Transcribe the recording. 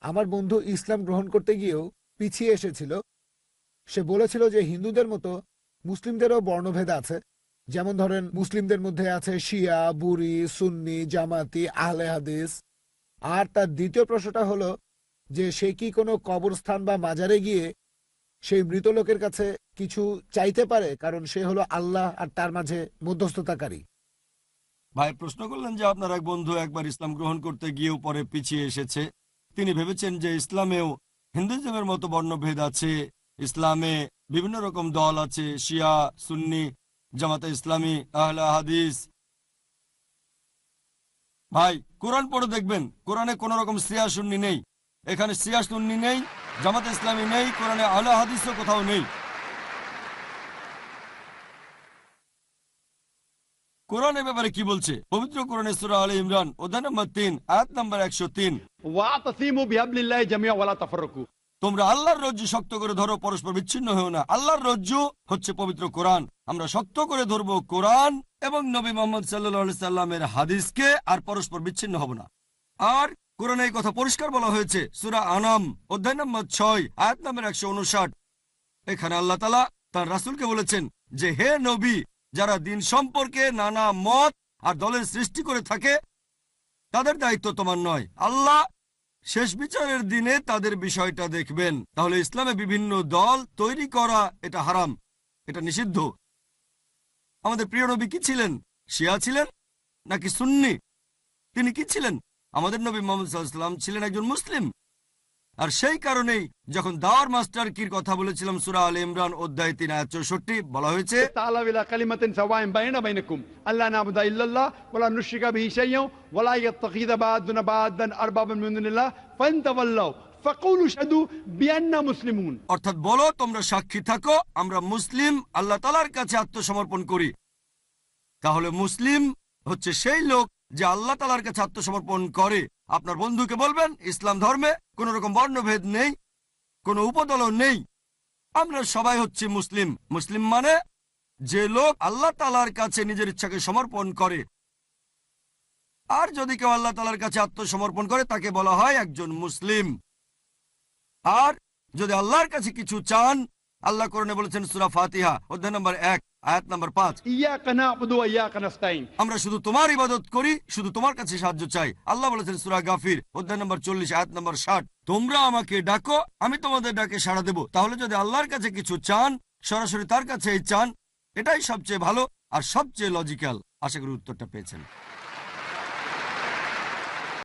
আমার বন্ধু ইসলাম গ্রহণ করতে গিয়েও পিছিয়ে এসেছিল। সে বলেছিল যে হিন্দুদের মতো মুসলিমদেরও বর্ণভেদ আছে, যেমন ধরেন মুসলিমদের মধ্যে আছে শিয়া, বুরি, সুন্নি, জামাতি, আহলে হাদিস। আর তার দ্বিতীয় প্রশ্নটা হলো যে সে কি কোনো কবরস্থান বা মাজারে গিয়ে সেই মৃত লোকের কাছে কিছু চাইতে পারে, কারণ সে হলো আল্লাহ আর তার মাঝে মধ্যস্থতাকারী। ভাই প্রশ্ন করলেন যে আপনার এক বন্ধু একবার ইসলাম গ্রহণ করতে গিয়েও পরে পিছিয়ে এসেছে। তিনি ভেবেছেন যে ইসলামেও হিন্দুইজমের মতো বর্ণভেদ আছে, ইসলামে বিভিন্ন রকম দল আছে, শিয়া, সুন্নি, জামাতে ইসলামী, আহলে হাদিস। ভাই কোরআন পড়ে দেখবেন, কোরআনে কোনো রকম শিয়া সুন্নি নেই। এখানে শিয়া সুন্নি নেই, জামাতে ইসলামী নেই, কোরআনে আহলে হাদিসও কোথাও নেই। কোরআনের ব্যাপারে কি বলছে? পবিত্র কোরআনে সূরা আলে ইমরান অধ্যায় নম্বর 3 আয়াত নম্বর 103, ওয়াতাসিমু বিহাবলিল্লাহি জামিআ ওয়ালা তাফাররাকু। তোমরা আল্লাহর রজ্জু শক্ত করে ধরো, পরস্পর বিচ্ছিন্ন হও না। আল্লাহর রজ্জু হচ্ছে পবিত্র কোরআন। আমরা শক্ত করে ধরবো কোরআন এবং নবী মুহাম্মদ সাল্লাল্লাহু আলাইহি সাল্লামের হাদিসকে, আর পরস্পর বিচ্ছিন্ন হব না। আর কোরআনে এই কথা পরিষ্কার বলা হয়েছে সূরা আনাম অধ্যায় নম্বর 6 আয়াত নম্বর 159। এখানে আল্লাহ তাআলা তার রাসূলকে বলেছেন যে হে নবী, যারা দিন সম্পর্কে নানা মত আর দলের সৃষ্টি করে থাকে তাদের দায়িত্ব তোমার নয়। আল্লাহ শেষ বিচারের দিনে তাদের বিষয়টা দেখবেন। তাহলে ইসলামে বিভিন্ন দল তৈরি করা এটা হারাম, এটা নিষিদ্ধ। আমাদের প্রিয় নবী কি ছিলেন? শিয়া ছিলেন নাকি সুন্নি? তিনি কি ছিলেন? আমাদের নবী মুহাম্মদ সাল্লাল্লাহু আলাইহি ওয়াসাল্লাম ছিলেন একজন মুসলিম। আর সেই কারণেই যখন দাওয়ার মাস্টার কির কথা বলেছিলাম সূরা আলে ইমরান অধ্যায় 3 আয়াত 64 বলা হয়েছে তাআলা ইলা কালিমাতিন সাওয়াইন বাইনা বাইনাকুম আল্লা না'বুদা ইল্লাল্লাহ ওয়ালা নুশরিকা বিহি শাইয়্যান ওয়ালা ইয়াত্তাখিযা বা'দুনা বা'দান আরবাবান মিন দুনিল্লাহ ফান্তাওয়াল্লাউ ফাকুলু শাহাদু বিআন্না মুসলিমুন। অর্থাৎ বলো তোমরা সাক্ষী থাকো আমরা মুসলিম, আল্লাহ তাআলার কাছে আত্মসমর্পণ করি। তাহলে মুসলিম হচ্ছে সেই লোক যে আল্লাহ তাআলার কাছে আত্মসমর্পণ করে। আপনার বন্ধুকে বলবেন ইসলাম ধর্মে কোনো রকম বর্ণভেদ নেই, কোনো উপদলও নেই, আমরা সবাই হচ্ছে মুসলিম। মুসলিম মানে যে লোক আল্লাহ তাআলার কাছে নিজের ইচ্ছাকে সমর্পণ করে। আর যদি কেউ আল্লাহ তাআলার কাছে আত্মসমর্পণ করে তাকে বলা হয় একজন মুসলিম। আর যদি আল্লাহর কাছে কিছু চান, আল্লাহ কোরআনে বলেছেন সূরা ফাতিহা অধ্যায় নম্বর 1 আয়াত নম্বর 5, ইয়াকা না'বুদু ওয়া ইয়াকা নাস্তাইন। আমরা শুধু তোমার ইবাদত করি, শুধু তোমার কাছে সাহায্য চাই। আল্লাহ বলেছেন সূরা গাফির অধ্যায় নম্বর 40 আয়াত নম্বর 60, তোমরা আমাকে ডাকো আমি তোমাদের ডাকে সাড়া দেব। তাহলে যদি আল্লাহর কাছে কিছু চান সরাসরি তার কাছেই চান, এটাই সবচেয়ে ভালো আর সবচেয়ে লজিক্যাল। আশা করি উত্তরটা পেয়েছেন।